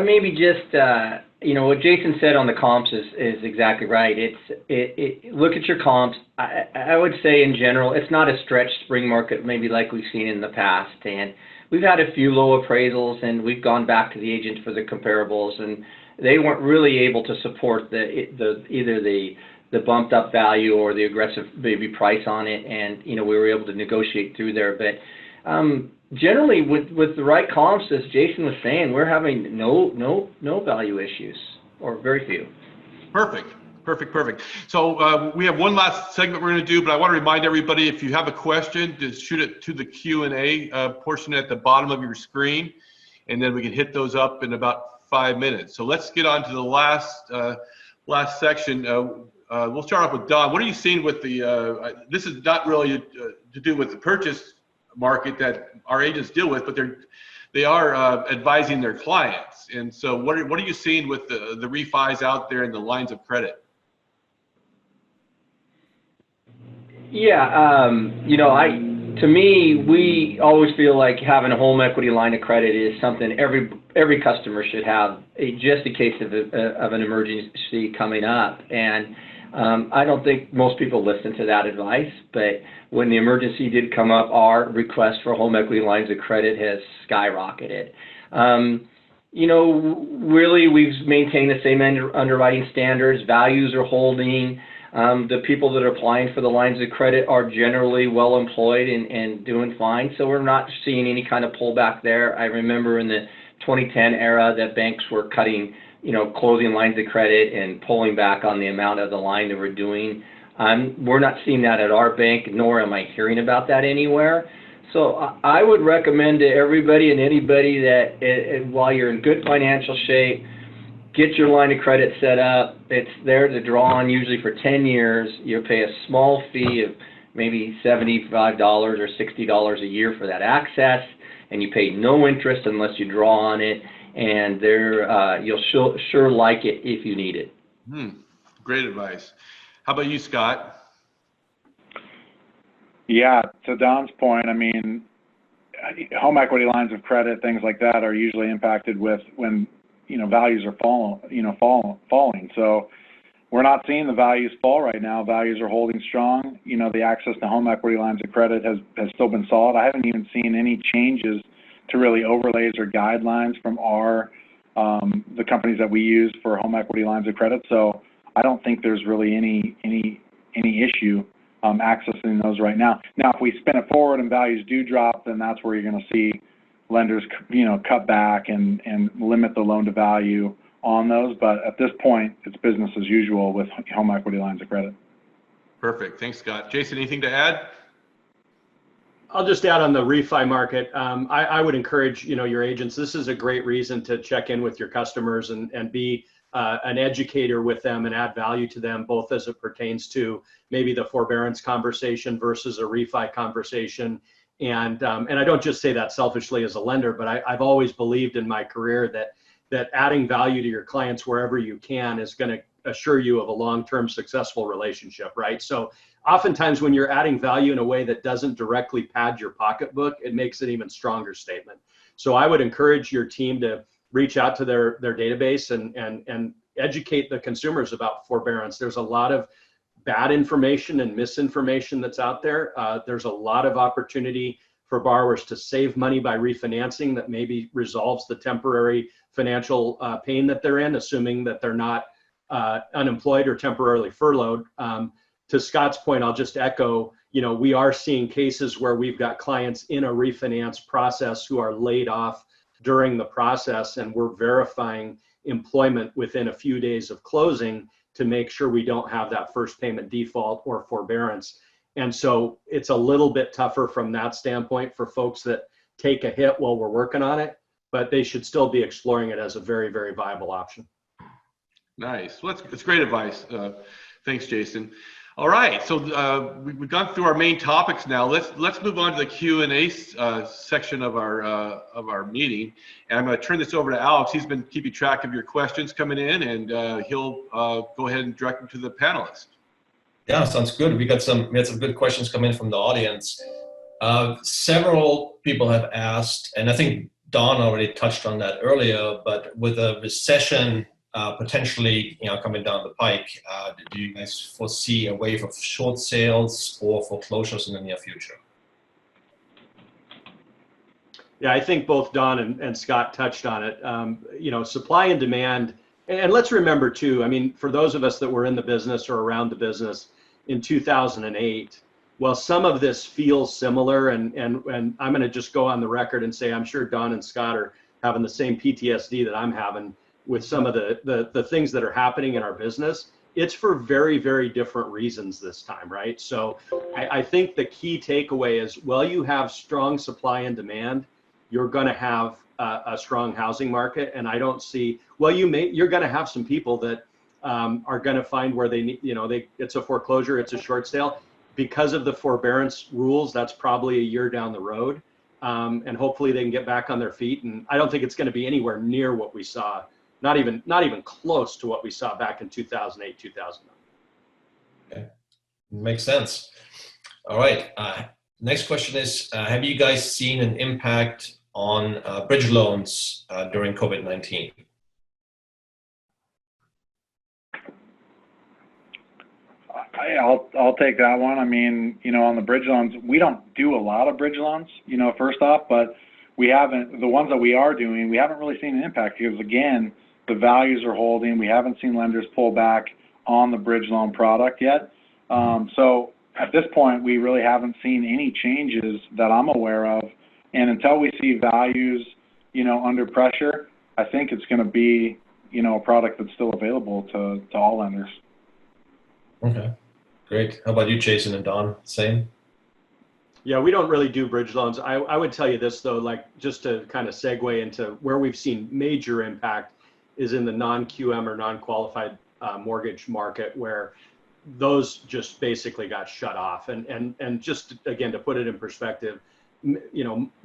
Maybe just, what Jason said on the comps is exactly right. Look at your comps. I would say in general, it's not a stretched spring market, maybe like we've seen in the past. And we've had a few low appraisals, and we've gone back to the agent for the comparables, and they weren't really able to support either the bumped up value or the aggressive maybe price on it. And, we were able to negotiate through there. But generally, with the right comps, as Jason was saying, we're having no value issues, or very few. Perfect. So we have one last segment we're going to do, but I want to remind everybody, if you have a question, just shoot it to the Q&A portion at the bottom of your screen, and then we can hit those up in about 5 minutes. So let's get on to the last section. We'll start off with Don. What are you seeing with the, this is not really to do with the purchase market that our agents deal with, but they are advising their clients. And so what are you seeing with the refis out there and the lines of credit? Yeah, to me, we always feel like having a home equity line of credit is something every customer should have, just in case of an emergency coming up. And I don't think most people listen to that advice, but when the emergency did come up, our request for home equity lines of credit has skyrocketed. Really, we've maintained the same underwriting standards. Values are holding. The people that are applying for the lines of credit are generally well employed and doing fine, so we're not seeing any kind of pullback there. I remember in the 2010 era that banks were cutting, closing lines of credit and pulling back on the amount of the line that we're doing. We're not seeing that at our bank, nor am I hearing about that anywhere. So I would recommend to everybody and anybody that while you're in good financial shape, get your line of credit set up. It's there to draw on usually for 10 years. You pay a small fee of maybe $75 or $60 a year for that access, and you pay no interest unless you draw on it, and you'll sure like it if you need it. Great advice. How about you, Scott? Yeah, to Don's point, I mean, home equity lines of credit, things like that, are usually impacted with when values are falling. So we're not seeing the values fall right now. Values are holding strong. The access to home equity lines of credit has still been solid. I haven't even seen any changes to really overlays or guidelines from the companies that we use for home equity lines of credit. So I don't think there's really any issue accessing those right now. Now, if we spin it forward and values do drop, then that's where you're going to see lenders, cut back and limit the loan to value on those. But at this point, it's business as usual with home equity lines of credit. Perfect. Thanks, Scott. Jason, anything to add? I'll just add on the refi market. I would encourage, your agents. This is a great reason to check in with your customers and be an educator with them and add value to them, both as it pertains to maybe the forbearance conversation versus a refi conversation. And I don't just say that selfishly as a lender, but I've always believed in my career that adding value to your clients wherever you can is going to assure you of a long-term successful relationship, right? So oftentimes when you're adding value in a way that doesn't directly pad your pocketbook, it makes an even stronger statement. So I would encourage your team to reach out to their database and educate the consumers about forbearance. There's a lot of bad information and misinformation that's out there. There's a lot of opportunity for borrowers to save money by refinancing that maybe resolves the temporary financial pain that they're in, assuming that they're not unemployed or temporarily furloughed. To Scott's point, I'll just echo, we are seeing cases where we've got clients in a refinance process who are laid off during the process, and we're verifying employment within a few days of closing to make sure we don't have that first payment default or forbearance. And so it's a little bit tougher from that standpoint for folks that take a hit while we're working on it, but they should still be exploring it as a very, very viable option. Nice. Well, that's great advice. Thanks, Jason. All right, so we've gone through our main topics now. Let's move on to the Q&A section of our meeting, and I'm going to turn this over to Alex. He's been keeping track of your questions coming in, and he'll go ahead and direct them to the panelists. Yeah, sounds good. We had some good questions come in from the audience. Several people have asked, and I think Don already touched on that earlier, but with a recession potentially coming down the pike, do you guys foresee a wave of short sales or foreclosures in the near future? Yeah, I think both Don and Scott touched on it. Supply and demand, and let's remember too, I mean, for those of us that were in the business or around the business in 2008, well, some of this feels similar, and I'm going to just go on the record and say I'm sure Don and Scott are having the same PTSD that I'm having with some of the things that are happening in our business. It's for very, very different reasons this time, right? So I think the key takeaway is, well, you have strong supply and demand, you're going to have a strong housing market. And I don't see, well, you're going to have some people that are going to find where they need, it's a foreclosure, it's a short sale. Because of the forbearance rules, that's probably a year down the road. And hopefully they can get back on their feet. And I don't think it's going to be anywhere near what we saw, not even close to what we saw back in 2008, 2009. Okay, makes sense. All right. Next question is, have you guys seen an impact on bridge loans during COVID-19? I'll take that one. I mean, on the bridge loans, we don't do a lot of bridge loans, first off, but the ones that we are doing, we haven't really seen an impact because, again, the values are holding. We haven't seen lenders pull back on the bridge loan product yet. So at this point, we really haven't seen any changes that I'm aware of. And until we see values, under pressure, I think it's going to be, a product that's still available to all lenders. Okay, great. How about you, Jason and Don? Same? Yeah, we don't really do bridge loans. I would tell you this, though, like just to kind of segue into where we've seen major impact is in the non-QM or non-qualified mortgage market, where those just basically got shut off. And just again, to put it in perspective,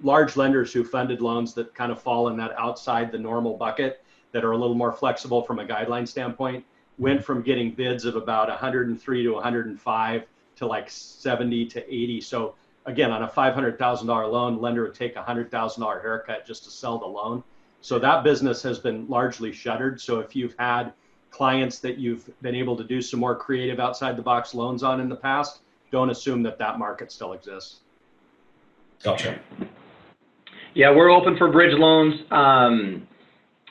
large lenders who funded loans that kind of fall in that outside the normal bucket, that are a little more flexible from a guideline standpoint, went from getting bids of about 103 to 105 to like 70 to 80. So again, on a $500,000 loan, lender would take a $100,000 haircut just to sell the loan. So that business has been largely shuttered. So if you've had clients that you've been able to do some more creative outside the box loans on in the past, don't assume that that market still exists. Gotcha. Yeah, we're open for bridge loans.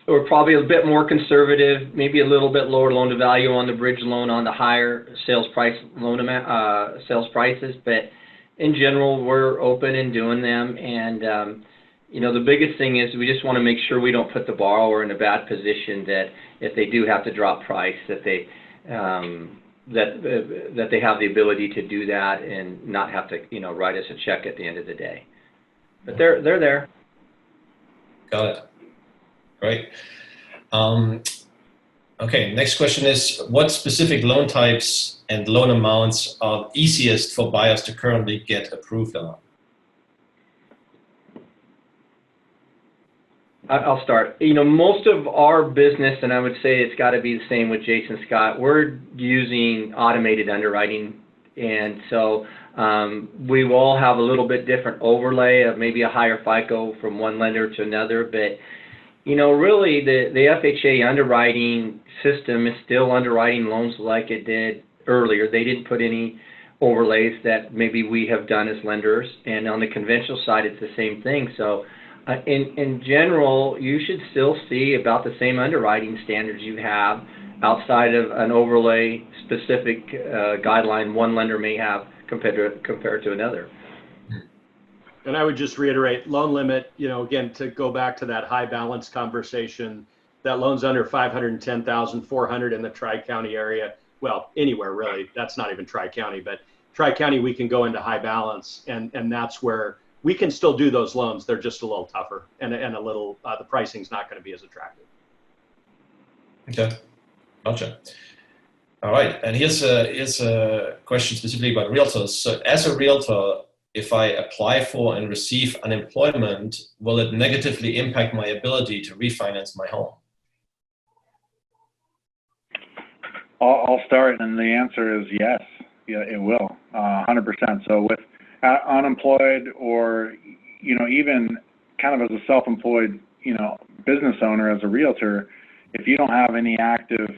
We're probably a bit more conservative, maybe a little bit lower loan to value on the bridge loan on the higher sales price loan amount, sales prices. But in general, we're open in doing them. And, the biggest thing is we just want to make sure we don't put the borrower in a bad position, that if they do have to drop price, that they that they have the ability to do that and not have to, write us a check at the end of the day. But they're there. Got it. Great. Okay, next question is, what specific loan types and loan amounts are easiest for buyers to currently get approved on? I'll start. Most of our business, and I would say it's got to be the same with Jason Scott, we're using automated underwriting. And so we will have a little bit different overlay of maybe a higher FICO from one lender to another. But, really the FHA underwriting system is still underwriting loans like it did earlier. They didn't put any overlays that maybe we have done as lenders. And on the conventional side, it's the same thing. So in general, you should still see about the same underwriting standards you have outside of an overlay specific guideline one lender may have compared to another. And I would just reiterate, loan limit, again, to go back to that high balance conversation, that loans under 510,400 in the Tri-County area, well, anywhere really, that's not even Tri-County, but Tri-County, we can go into high balance, and that's where we can still do those loans. They're just a little tougher, and a little, the pricing's not going to be as attractive. Okay, gotcha. All right, and here's a question specifically about realtors. So as a realtor, if I apply for and receive unemployment, will it negatively impact my ability to refinance my home? I'll start, and the answer is yes. Yeah, it will, 100%. So with unemployed, or even kind of as a self-employed business owner, as a realtor, if you don't have any active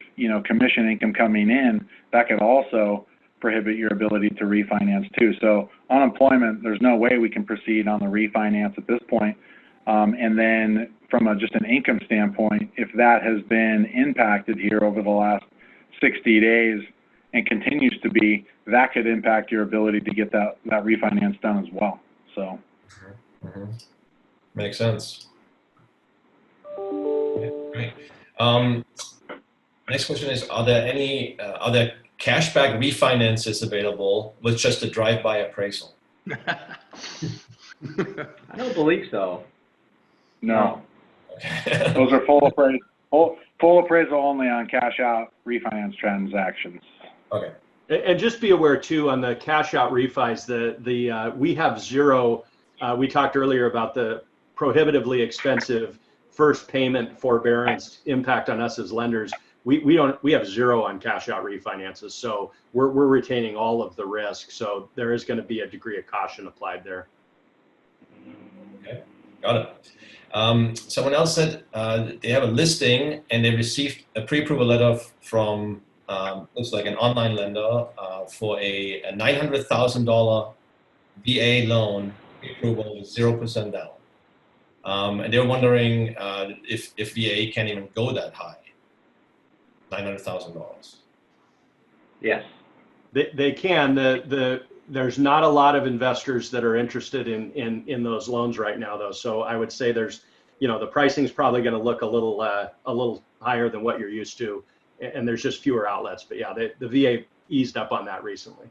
commission income coming in, that could also prohibit your ability to refinance too. So unemployment, there's no way we can proceed on the refinance at this point. And then from just an income standpoint, if that has been impacted here over the last 60 days and continues to be, that could impact your ability to get that refinance done as well. So Makes sense. Yeah, great. Next question is, are there cashback refinances available with just a drive-by appraisal? I don't believe so. no. Those are full appraisal only on cash out refinance transactions. Okay. And just be aware too, on the cash out refis, we have zero. We talked earlier about the prohibitively expensive first payment forbearance impact on us as lenders. We have zero on cash out refinances, so we're retaining all of the risk. So there is going to be a degree of caution applied there. Okay, got it. Someone else said they have a listing and they received a pre-approval letter from looks like an online lender for a $900,000 VA loan approval with 0% down, and they're wondering if VA can't even go that high. $900,000. Yes. They can. There's not a lot of investors that are interested in those loans right now, though. So I would say there's, the pricing is probably going to look a little higher than what you're used to, and there's just fewer outlets. But yeah, the VA eased up on that recently.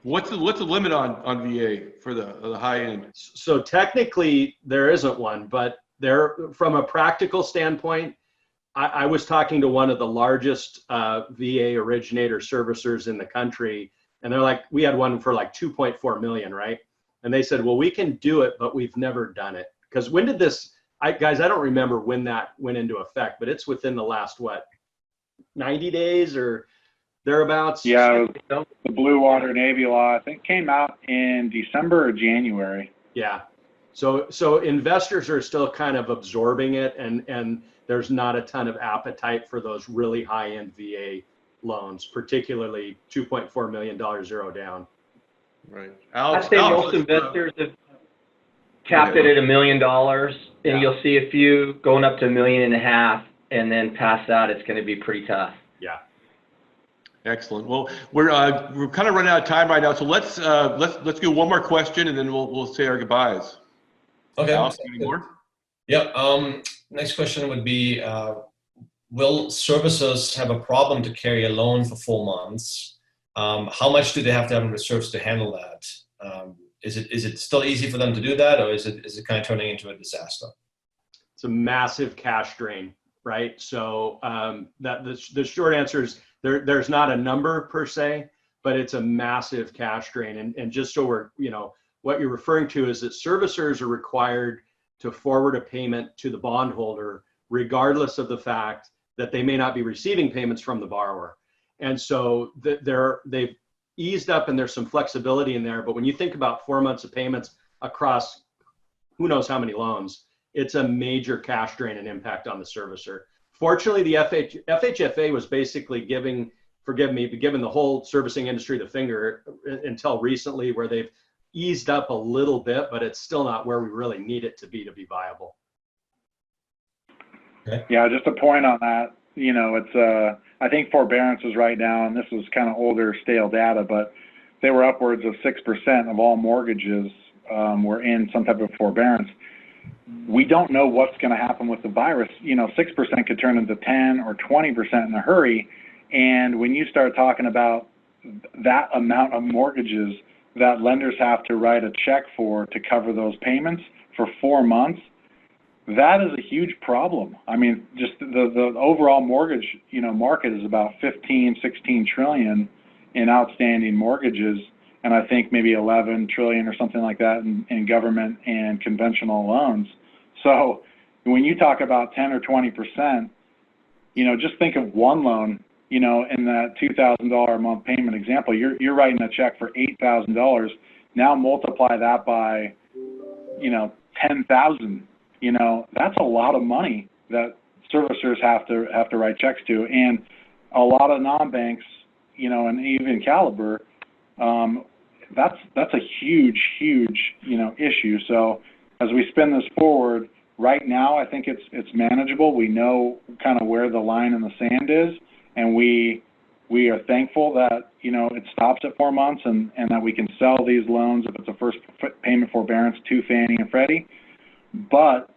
What's the limit on VA for the high end? So technically there isn't one, but from a practical standpoint, I was talking to one of the largest VA originator servicers in the country, and they're like, we had one for like 2.4 million, right? And they said, well, we can do it, but we've never done it. Because when did this, guys, I don't remember when that went into effect, but it's within the last, what, 90 days or thereabouts? Yeah, the Blue Water Navy law, I think, came out in December or January. Yeah. So investors are still kind of absorbing it, and there's not a ton of appetite for those really high-end VA loans, particularly $2.4 million zero down. Right. I'd say most investors have capped it at $1 million, and you'll see a few going up to $1.5 million, and then past that, it's going to be pretty tough. Yeah. Excellent. Well, we're kind of running out of time right now, so let's do one more question, and then we'll say our goodbyes. Okay. Alex, any more? Yeah. Next question would be, will servicers have a problem to carry a loan for 4 months? How much do they have to have in reserves to handle that? Is it still easy for them to do that, or is it kind of turning into a disaster? It's a massive cash drain, right? So the short answer is there's not a number per se, but it's a massive cash drain. And just so we're, what you're referring to is that servicers are required to forward a payment to the bondholder, regardless of the fact that they may not be receiving payments from the borrower. And so they've eased up, and there's some flexibility in there. But when you think about 4 months of payments across who knows how many loans, it's a major cash drain and impact on the servicer. Fortunately, the FHFA was basically giving the whole servicing industry the finger until recently, where they've eased up a little bit, but it's still not where we really need it to be viable. Okay. Yeah, just a point on that. It's I think forbearances right now, and this was kind of older, stale data, but they were upwards of 6% of all mortgages were in some type of forbearance. We don't know what's going to happen with the virus. 6% could turn into 10 or 20% in a hurry. And when you start talking about that amount of mortgages that lenders have to write a check for to cover those payments for 4 months, that is a huge problem. I mean, just the overall mortgage, market is about 15, 16 trillion in outstanding mortgages. And I think maybe 11 trillion or something like that in government and conventional loans. So when you talk about 10 or 20%, just think of one loan, in that $2,000 a month payment example, you're writing a check for $8,000. Now multiply that by, 10,000. That's a lot of money that servicers have to write checks to, and a lot of non-banks, and even Caliber, that's a huge issue. So as we spin this forward, right now I think it's manageable. We know kind of where the line in the sand is, and we are thankful that it stops at 4 months, and that we can sell these loans if it's a first payment forbearance to Fannie and Freddie. But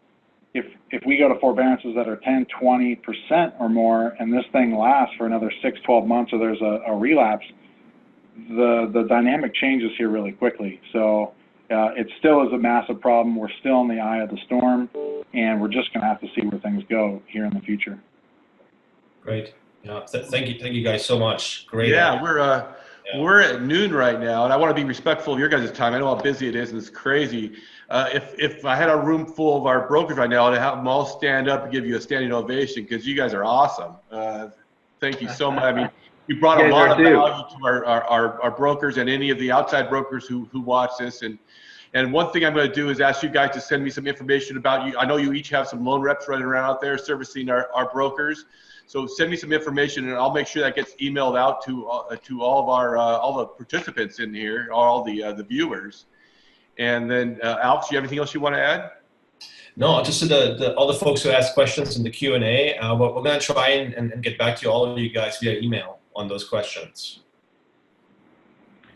if we go to forbearances that are 10, 20% or more, and this thing lasts for another 6, 12 months, or there's a relapse, the dynamic changes here really quickly. So it still is a massive problem. We're still in the eye of the storm, and we're just going to have to see where things go here in the future. Great. Yeah. Thank you guys so much. Great. Yeah, we're at noon right now, and I want to be respectful of your guys' time. I know how busy it is, and it's crazy. If I had a room full of our brokers right now, I'd have them all stand up and give you a standing ovation, because you guys are awesome. Thank you so much. I mean, you brought a lot of value to our brokers and any of the outside brokers who watch this. And one thing I'm going to do is ask you guys to send me some information about you. I know you each have some loan reps running around out there servicing our brokers. So send me some information, and I'll make sure that gets emailed out to all of our all the participants in here, all the viewers. And then Alex, do you have anything else you want to add? No, just to all the folks who asked questions in the Q&A, we're going to try and get back to all of you guys via email on those questions.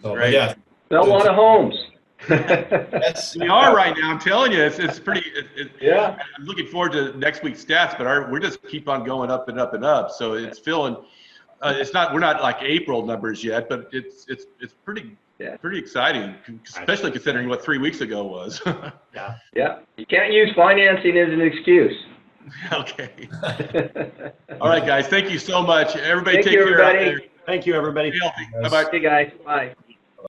So, Great. yeah. Sell a lot of homes. Yes. We are right now. I'm telling you, it's pretty. Yeah. I'm looking forward to next week's stats, but we're just keep on going up and up and up. So it's feeling. We're not like April numbers yet, but it's pretty. Yeah. Pretty exciting, especially considering what 3 weeks ago was. Yeah. Yeah. You can't use financing as an excuse. Okay. All right, guys. Thank you so much. Everybody Thank take you, care out everybody. there. Thank you, everybody. Stay healthy. Bye-bye. Hey, guys, bye.